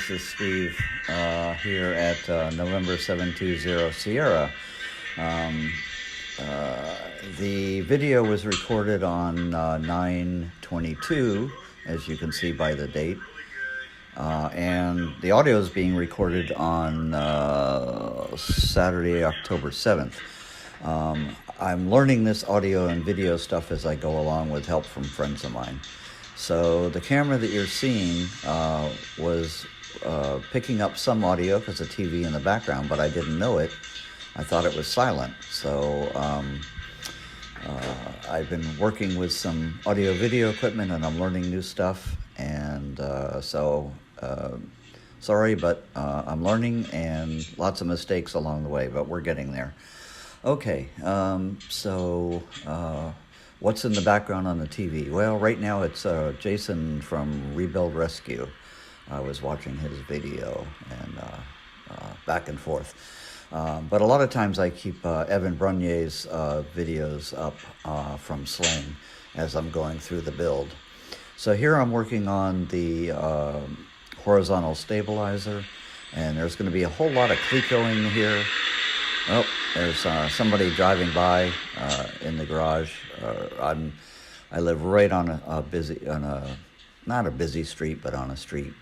this is Steve here at November 720 Sierra. The video was recorded on 9/22, as you can see by the date, and the audio is being recorded on Saturday, October 7th. I'm learning this audio and video stuff as I go along with help from friends of mine. So the camera that you're seeing was picking up some audio because of TV in the background, but I didn't know it. I thought it was silent. So I've been working with some audio video equipment and I'm learning new stuff. And sorry, but I'm learning and lots of mistakes along the way, but we're getting there. Okay, what's in the background on the TV? Well, right now it's Jason from Rebuild Rescue. I was watching his video and back and forth. But a lot of times I keep Evan Brunier's videos up from Sling as I'm going through the build. So here I'm working on the horizontal stabilizer, and there's going to be a whole lot of clecoing here. Oh, there's somebody driving by in the garage. I live right on not a busy street, but on a street.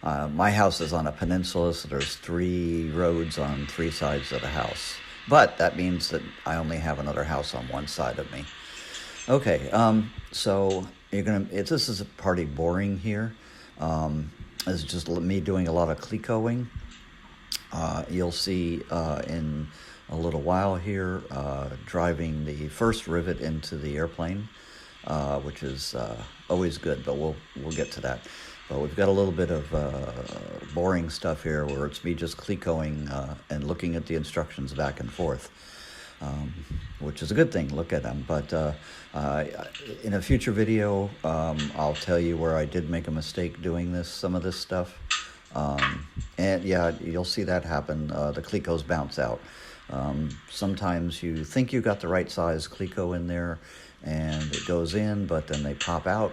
My house is on a peninsula, so there's 3 roads on 3 sides of the house. But that means that I only have another house on one side of me. Okay, so this is a party boring here. It's just me doing a lot of clecoing. You'll see in a little while here driving the first rivet into the airplane, which is always good, but we'll get to that. But we've got a little bit of boring stuff here where it's me just clecoing and looking at the instructions back and forth, which is a good thing. Look at them. But in a future video, I'll tell you where I did make a mistake doing some of this stuff. And yeah, you'll see that happen. The clecos bounce out. Sometimes you think you got the right size cleco in there and it goes in, but then they pop out,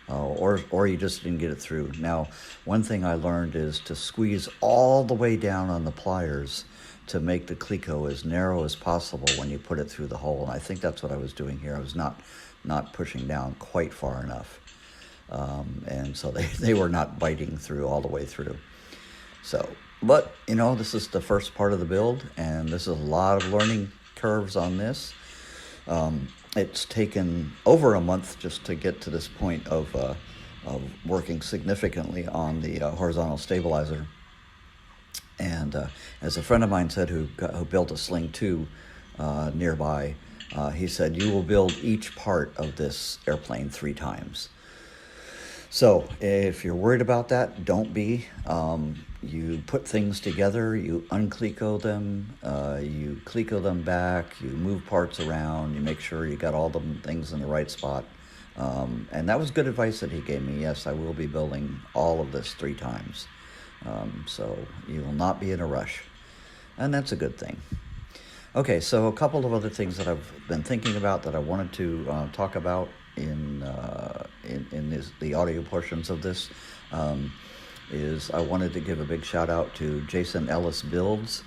or you just didn't get it through. Now, one thing I learned is to squeeze all the way down on the pliers to make the cleco as narrow as possible when you put it through the hole. And I think that's what I was doing here. I was not pushing down quite far enough. And so they were not biting through all the way through. So, but this is the first part of the build, and this is a lot of learning curves on this. It's taken over a month just to get to this point of working significantly on the horizontal stabilizer. And as a friend of mine said, who built a Sling 2 nearby, he said, you will build each part of this airplane 3 times. So if you're worried about that, don't be. You put things together, you uncleco them, you cleco them back, you move parts around, you make sure you got all the things in the right spot. And that was good advice that he gave me. Yes, I will be building all of this 3 times. So you will not be in a rush. And that's a good thing. Okay, so a couple of other things that I've been thinking about that I wanted to talk about in the audio portions of this is I wanted to give a big shout out to Jason Ellis Builds,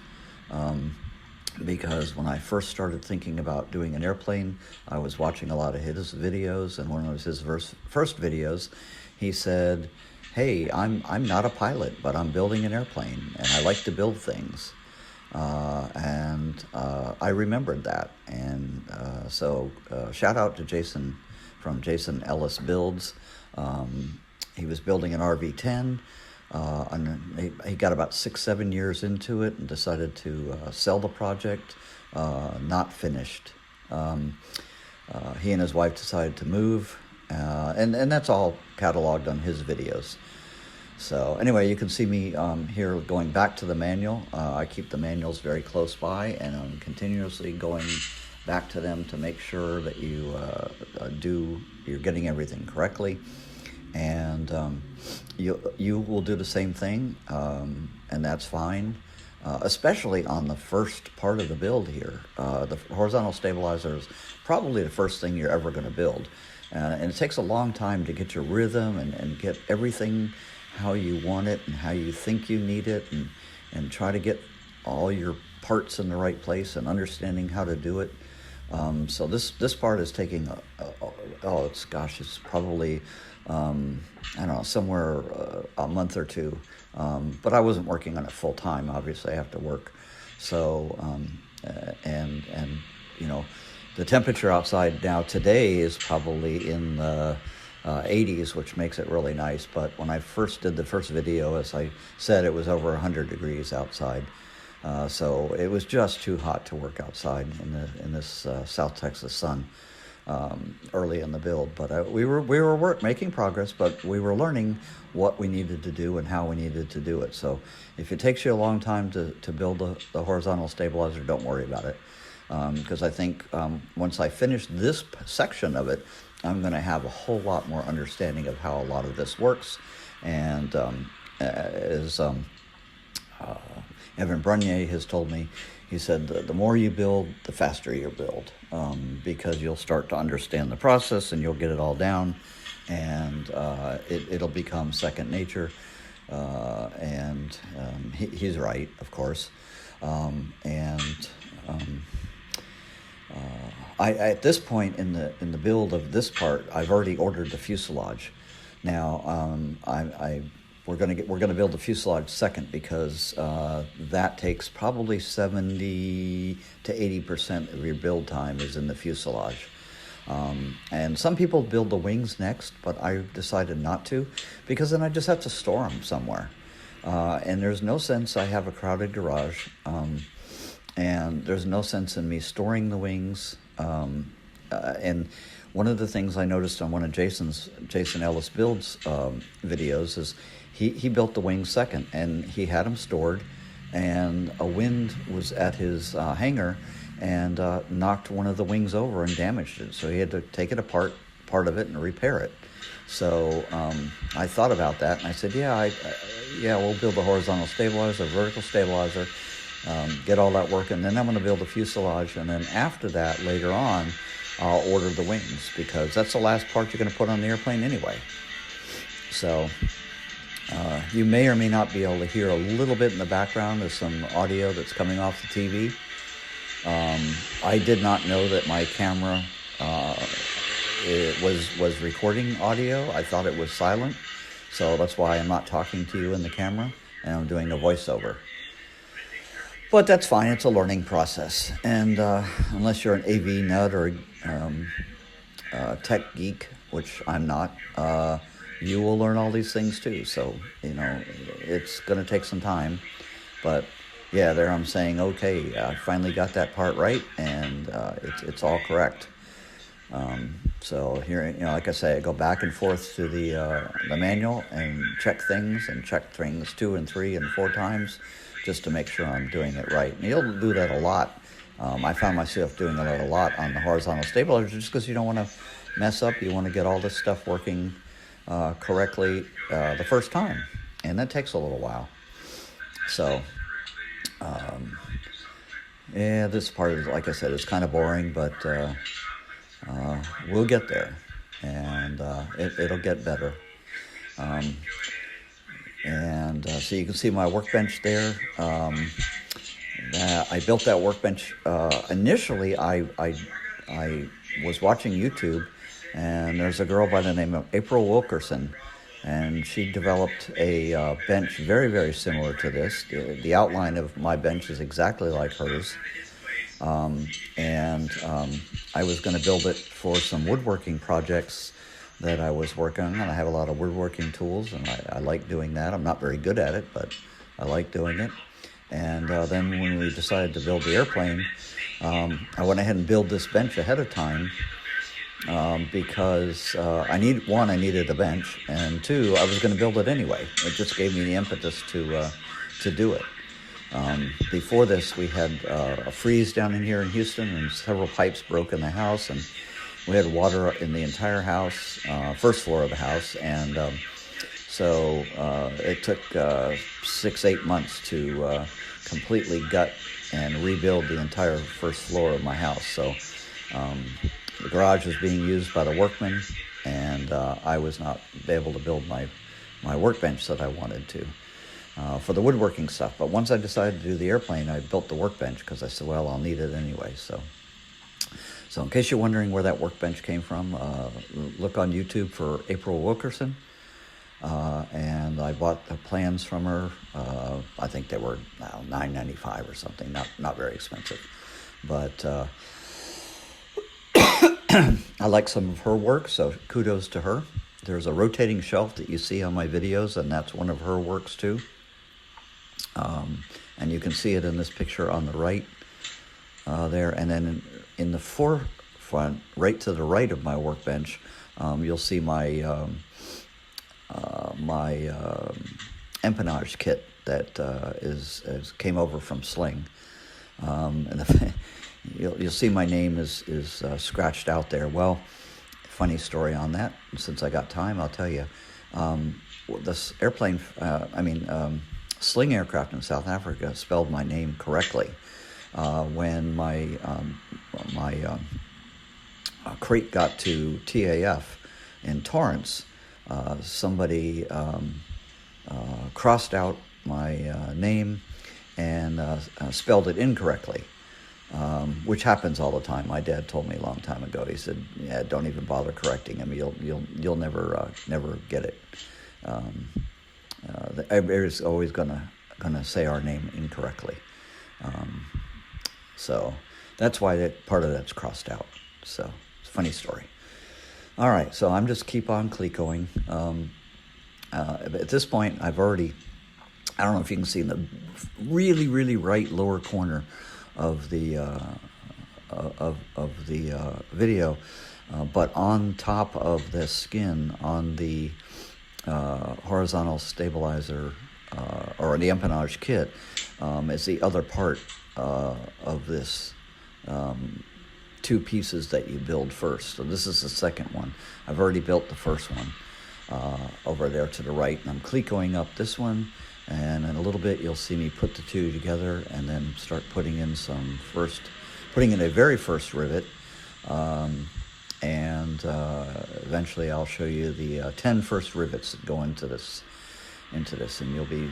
because when I first started thinking about doing an airplane, I was watching a lot of his videos, and one of his first videos, he said, hey, I'm not a pilot, but I'm building an airplane and I like to build things. And I remembered that, and so shout out to Jason from Jason Ellis Builds. He was building an RV-10, and he got about 6-7 years into it and decided to sell the project, not finished. He and his wife decided to move, and that's all cataloged on his videos. So anyway, you can see me here going back to the manual. I keep the manuals very close by, and I'm continuously going back to them to make sure that you're getting everything correctly. And you will do the same thing, and that's fine, especially on the first part of the build here. The horizontal stabilizer is probably the first thing you're ever going to build. And it takes a long time to get your rhythm and get everything how you want it and how you think you need it, and try to get all your parts in the right place and understanding how to do it. So this part is taking it's probably I don't know, somewhere a month or two. But I wasn't working on it full time. Obviously, I have to work. So and you know, the temperature outside now today is probably in the 80s, which makes it really nice. But when I first did the first video, as I said, it was over 100 degrees outside. So it was just too hot to work outside in this South Texas sun early in the build. But we were making progress, but we were learning what we needed to do and how we needed to do it. So if it takes you a long time to build the horizontal stabilizer, don't worry about it. Because I think once I finish this section of it, I'm going to have a whole lot more understanding of how a lot of this works. And as Evan Brunier has told me, he said the more you build, the faster you build, because you'll start to understand the process and you'll get it all down, and it'll become second nature. He's right, of course. I at this point in the build of this part, I've already ordered the fuselage. Now we're gonna build the fuselage second, because that takes probably 70 to 80% of your build time is in the fuselage. And some people build the wings next, but I decided not to, because then I just have to store them somewhere. And there's no sense. I have a crowded garage. And there's no sense in me storing the wings. And one of the things I noticed on one of Jason Ellis Builds videos is he built the wings second, and he had them stored, and a wind was at his hangar and knocked one of the wings over and damaged it. So he had to take it apart, part of it, and repair it. So I thought about that, and I said, we'll build a horizontal stabilizer, a vertical stabilizer, get all that working. Then I'm going to build a fuselage, and then after that, later on, I'll order the wings, because that's the last part you're going to put on the airplane anyway. So you may or may not be able to hear a little bit in the background of some audio that's coming off the TV. I did not know that my camera was recording audio. I thought it was silent, so that's why I'm not talking to you in the camera, and I'm doing a voiceover. But that's fine. It's a learning process. And unless you're an AV nut or tech geek, which I'm not, you will learn all these things too. So, it's going to take some time. But yeah, there I'm saying, okay, I finally got that part right, and it's all correct. So here, like I say, I go back and forth to the manual and check things 2 and 3 and 4 times, just to make sure I'm doing it right. And you'll do that a lot. I found myself doing that a lot on the horizontal stabilizer, just because you don't want to mess up. You want to get all this stuff working correctly the first time, and that takes a little while. So, this part is, like I said, it's kind of boring, but we'll get there, and it'll get better. So you can see my workbench there. I built that workbench. Initially, I was watching YouTube, and there's a girl by the name of April Wilkerson, and she developed a bench very, very similar to this. The outline of my bench is exactly like hers. I was going to build it for some woodworking projects that I was working on. I have a lot of woodworking tools, and I like doing that. I'm not very good at it, but I like doing it. And then when we decided to build the airplane, I went ahead and built this bench ahead of time, because I needed a bench, and 2, I was going to build it anyway. It just gave me the impetus to do it. Before this, we had a freeze down in here in Houston, and several pipes broke in the house, and we had water in the entire house, first floor of the house, and so it took 6-8 months to completely gut and rebuild the entire first floor of my house. So the garage was being used by the workmen, and I was not able to build my my workbench that I wanted to for the woodworking stuff. But once I decided to do the airplane, I built the workbench because I said, well, I'll need it anyway. So in case you're wondering where that workbench came from, look on YouTube for April Wilkerson. And I bought the plans from her. I think they were $9.95 or something, not very expensive. But I like some of her work, so kudos to her. There's a rotating shelf that you see on my videos, and that's one of her works too. And you can see it in this picture on the right there. And then in the forefront, right to the right of my workbench, you'll see my empennage kit that came over from Sling. And you'll see my name is scratched out there. Well, funny story on that. Since I got time, I'll tell you. This airplane, Sling Aircraft in South Africa spelled my name correctly. When my crate got to TAF in Torrance, somebody crossed out my name and spelled it incorrectly, which happens all the time. My dad told me a long time ago. He said, "Yeah, don't even bother correcting him. You'll never get it. Everybody's always gonna say our name incorrectly." So that's why that part of that's crossed out. So it's a funny story. All right, so I'm just keep on Clecoing. At this point, I've already, I don't know if you can see in the really, really right lower corner of the video, but on top of the skin on the horizontal stabilizer or the empennage kit is the other part of this two pieces that you build first. So this is the second one. I've already built the first one over there to the right, and I'm Clecoing up this one, and in a little bit you'll see me put the two together and then start putting in a very first rivet, and eventually I'll show you the 10 first rivets that go into this, and you'll be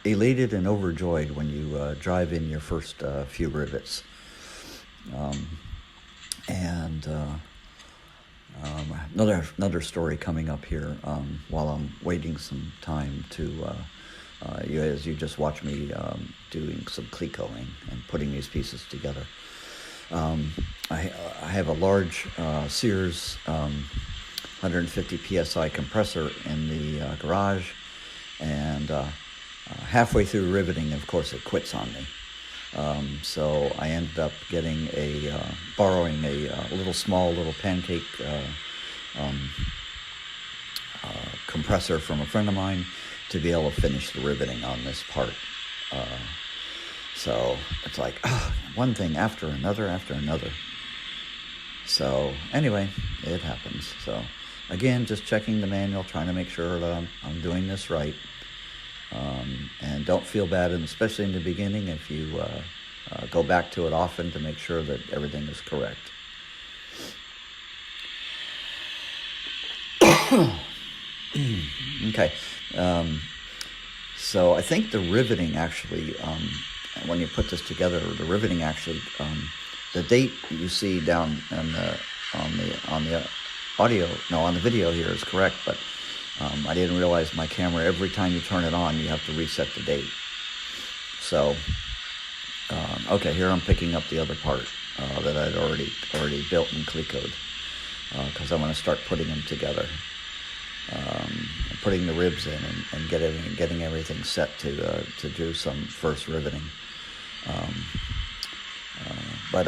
elated and overjoyed when you drive in your first few rivets. Another story coming up here while I'm waiting some time to as you just watch me doing some Clecoing and putting these pieces together. I have a large Sears 150 psi compressor in the garage, and halfway through riveting, of course, it quits on me. So I ended up getting borrowing a little pancake compressor from a friend of mine to be able to finish the riveting on this part. So it's like one thing after another. So anyway, it happens. So again, just checking the manual, trying to make sure that I'm doing this right. And don't feel bad, and especially in the beginning, if you go back to it often to make sure that everything is correct. Okay. So I think the riveting actually, when you put this together, the riveting actually, the date you see down on the audio, no, on the video here is correct, but I didn't realize my camera, every time you turn it on, you have to reset the date. So, okay, here I'm picking up the other part that I'd already built and Clecoed, because I'm going to start putting them together, putting the ribs in and getting everything set to do some first riveting. But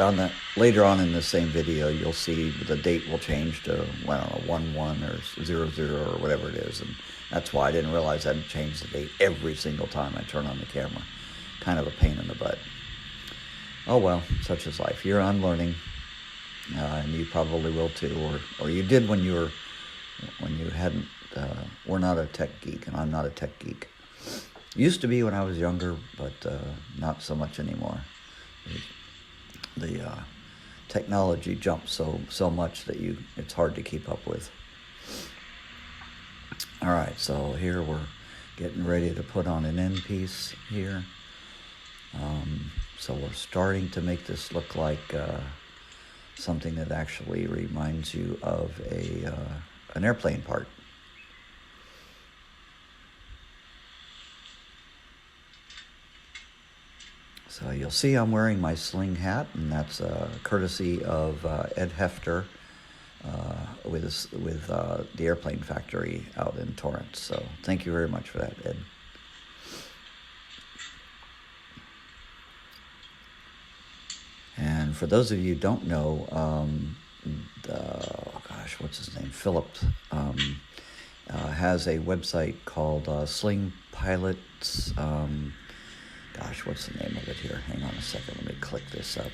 later on in the same video, you'll see the date will change to, well, I don't know, 11 or 00 or whatever it is, and that's why I didn't realize I'd change the date every single time I turn on the camera. Kind of a pain in the butt. Oh well, such is life. You're unlearning, and you probably will too, or you did when you hadn't. We're not a tech geek, and I'm not a tech geek. Used to be when I was younger, but not so much anymore. The technology jumps so much that it's hard to keep up with. All right, so here we're getting ready to put on an end piece here. So we're starting to make this look like something that actually reminds you of an airplane part. So you'll see I'm wearing my sling hat, and that's courtesy of Ed Hefter with the Airplane Factory out in Torrance. So thank you very much for that, Ed. And for those of you who don't know, what's his name? Philip has a website called Sling Pilots. What's the name of it here? Hang on a second. Let me click this up.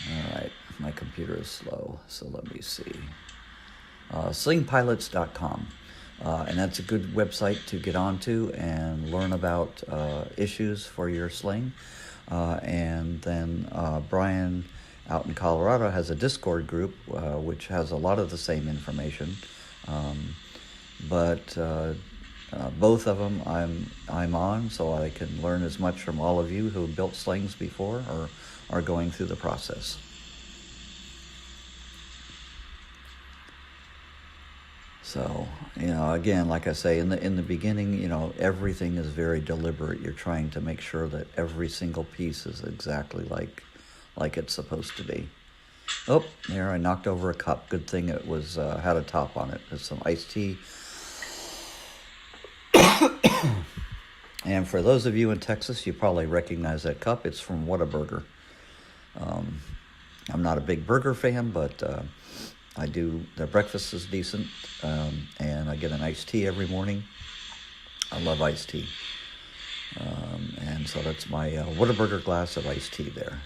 All right, my computer is slow, so let me see. Slingpilots.com. And that's a good website to get onto and learn about issues for your sling. And then Brian out in Colorado has a Discord group which has a lot of the same information. But both of them I'm on, so I can learn as much from all of you who have built slings before or are going through the process. So, again, like I say, in the beginning, everything is very deliberate. You're trying to make sure that every single piece is exactly like it's supposed to be. Oh, there, I knocked over a cup. Good thing it was had a top on it. There's some iced tea. And for those of you in Texas, you probably recognize that cup. It's from Whataburger. I'm not a big burger fan, but I do. Their breakfast is decent, and I get an iced tea every morning. I love iced tea. And so that's my Whataburger glass of iced tea there.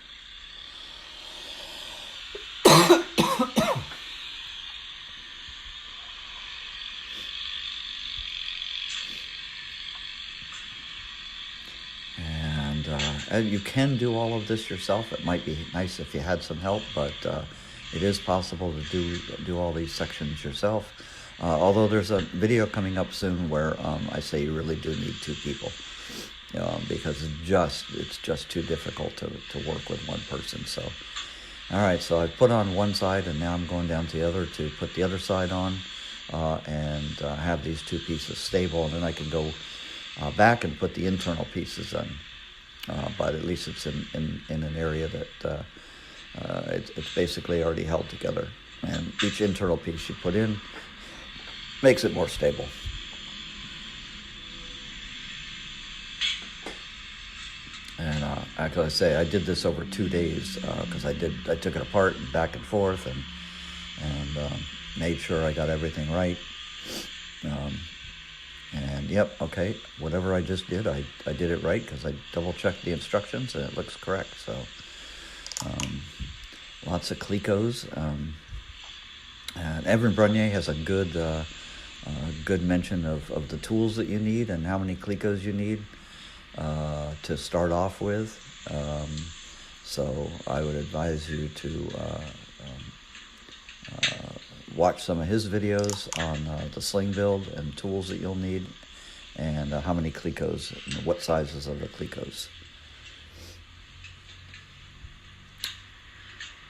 And you can do all of this yourself. It might be nice if you had some help, but it is possible to do all these sections yourself. Although there's a video coming up soon where I say you really do need two people, because it's just too difficult to work with one person. So, all right, so I put on one side, and now I'm going down to the other to put the other side on, and have these two pieces stable, and then I can go back and put the internal pieces in. But at least it's in an area that it's basically already held together. And each internal piece you put in makes it more stable. And like I say, I did this over 2 days because I took it apart and back and forth and made sure I got everything right. And yep, okay, whatever I just did, I did it right because I double-checked the instructions and it looks correct. So lots of Clecos. And Evan Brunier has a good mention of the tools that you need and how many Clecos you need to start off with. So I would advise you to watch some of his videos on the sling build and tools that you'll need, and how many Clecos and what sizes of the Clecos.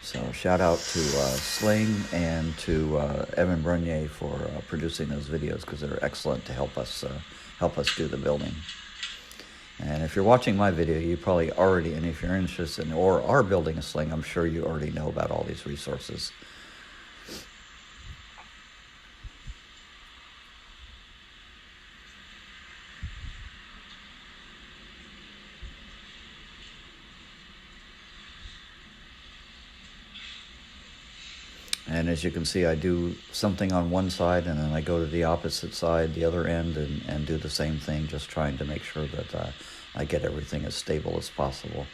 So shout out to Sling and to Evan Brunier for producing those videos because they're excellent to help us do the building. And if you're watching my video, you probably already, and if you're interested in or are building a sling, I'm sure you already know about all these resources. And as you can see, I do something on one side and then I go to the opposite side, the other end, and do the same thing, just trying to make sure that I get everything as stable as possible.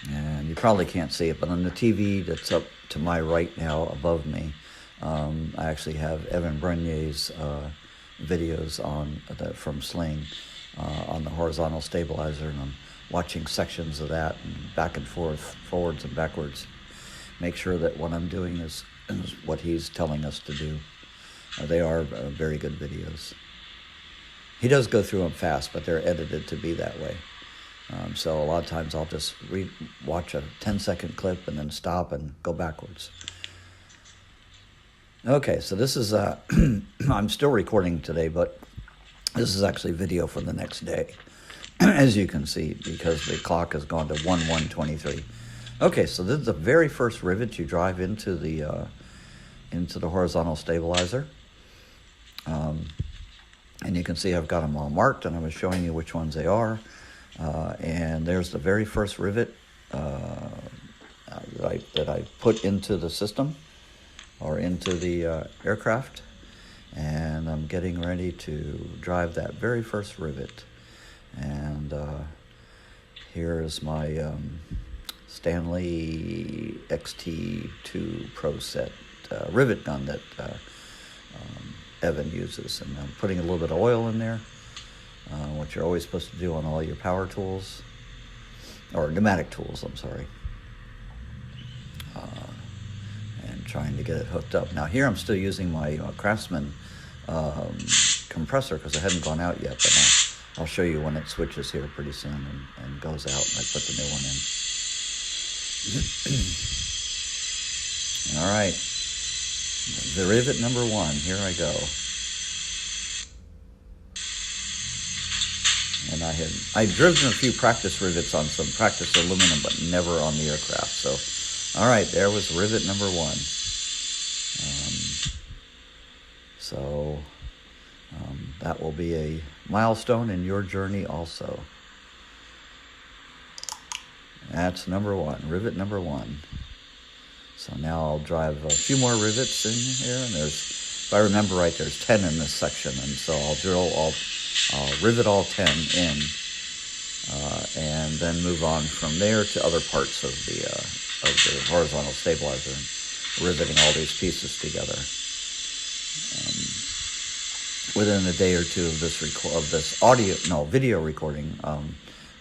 And you probably can't see it, but on the TV that's up to my right now above me, I actually have Evan Brunier's videos on from Sling, on the horizontal stabilizer, and I'm watching sections of that and back and forth, forwards and backwards. Make sure that what I'm doing is what he's telling us to do. They are very good videos. He does go through them fast, but they're edited to be that way. So a lot of times I'll just watch a 10-second clip and then stop and go backwards. Okay, so this is, I'm still recording today, but this is actually video for the next day, as you can see, because the clock has gone to 1:23. Okay, so this is the very first rivet you drive into the horizontal stabilizer. And you can see I've got them all marked, and I was showing you which ones they are. And there's the very first rivet that I put into the system, or into the aircraft. And I'm getting ready to drive that very first rivet. And here's my Stanley XT2 Pro Set rivet gun that Evan uses. And I'm putting a little bit of oil in there, what you're always supposed to do on all your power tools, or pneumatic tools, I'm sorry. And trying to get it hooked up. Now here I'm still using my Craftsman compressor because it hadn't gone out yet, but I'll show you when it switches here pretty soon and goes out, and I put the new one in. All right, the rivet number 1, here I go. And I've driven a few practice rivets on some practice aluminum, but never on the aircraft. So, all right, there was rivet number 1. That will be a milestone in your journey also. That's number 1, rivet number 1. So now I'll drive a few more rivets in here, and if I remember right, there's 10 in this section, and so I'll rivet all 10 in, and then move on from there to other parts of the horizontal stabilizer, and riveting all these pieces together. Within a day or two of this video recording,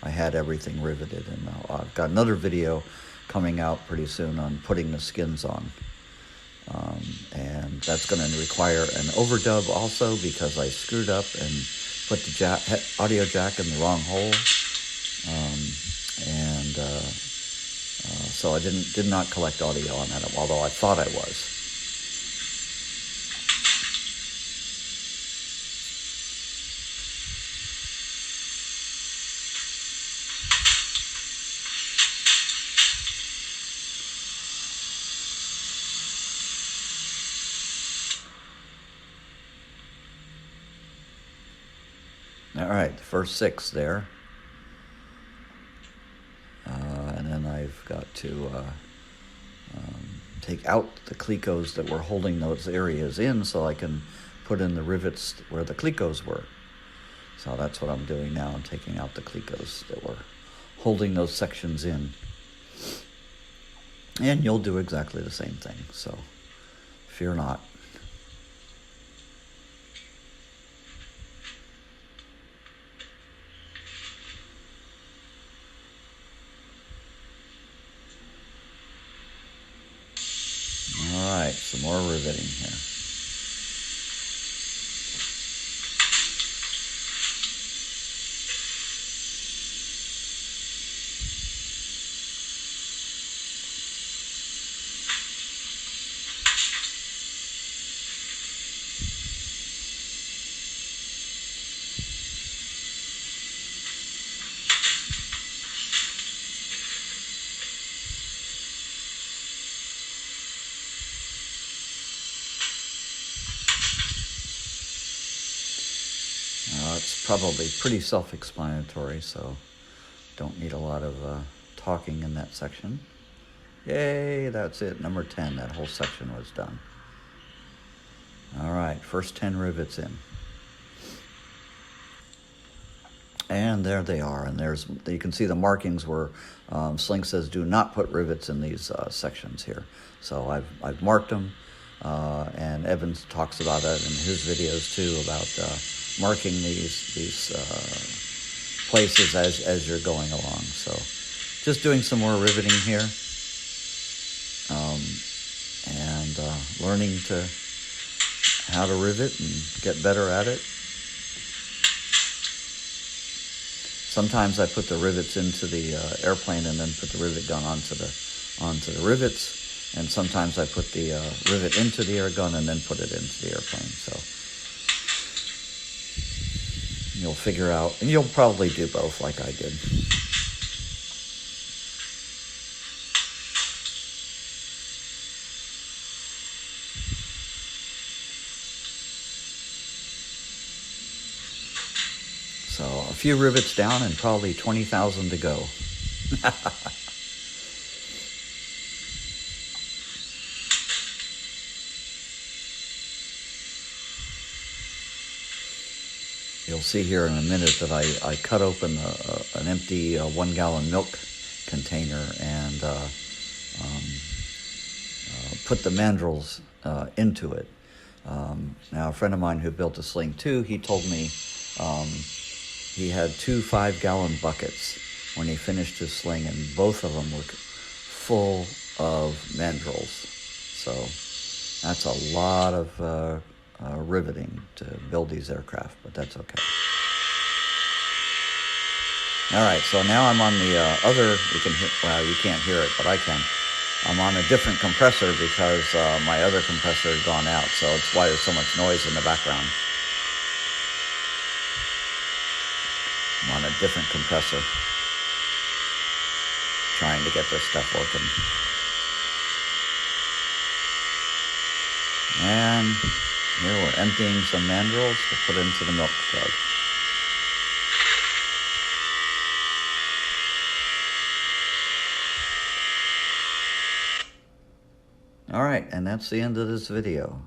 I had everything riveted, and I've got another video coming out pretty soon on putting the skins on. And that's going to require an overdub also, because I screwed up and put the audio jack in the wrong hole. So I did not collect audio on that, although I thought I was. All right, the first 6 there. And then I've got to take out the clecos that were holding those areas in, so I can put in the rivets where the clecos were. So that's what I'm doing now. I'm taking out the clecos that were holding those sections in. And you'll do exactly the same thing, so fear not. All right, some more riveting here. It's probably pretty self-explanatory, so don't need a lot of talking in that section. Yay, that's it. Number 10, that whole section was done. All right, first 10 rivets in. And there they are, and you can see the markings where Sling says do not put rivets in these sections here. So I've marked them, and Evans talks about that in his videos too, about marking these places as you're going along. So just doing some more riveting here, and learning how to rivet and get better at it. Sometimes I put the rivets into the airplane and then put the rivet gun onto the rivets, and sometimes I put the rivet into the air gun and then put it into the airplane. So you'll figure out, and you'll probably do both like I did. So a few rivets down and probably 20,000 to go. You'll see here in a minute that I cut open an empty 1 gallon milk container and put the mandrels into it. Now, a friend of mine who built a Sling 2, he told me he had 2 5-gallon buckets when he finished his Sling, and both of them were full of mandrels. So that's a lot of riveting to build these aircraft, but that's okay. All right, so now I'm on the other, well, you can't hear it, but I can. I'm on a different compressor because my other compressor had gone out, so it's why there's so much noise in the background. I'm on a different compressor, trying to get this stuff working. And here we're emptying some mandrels to put into the milk jug. All right, and that's the end of this video.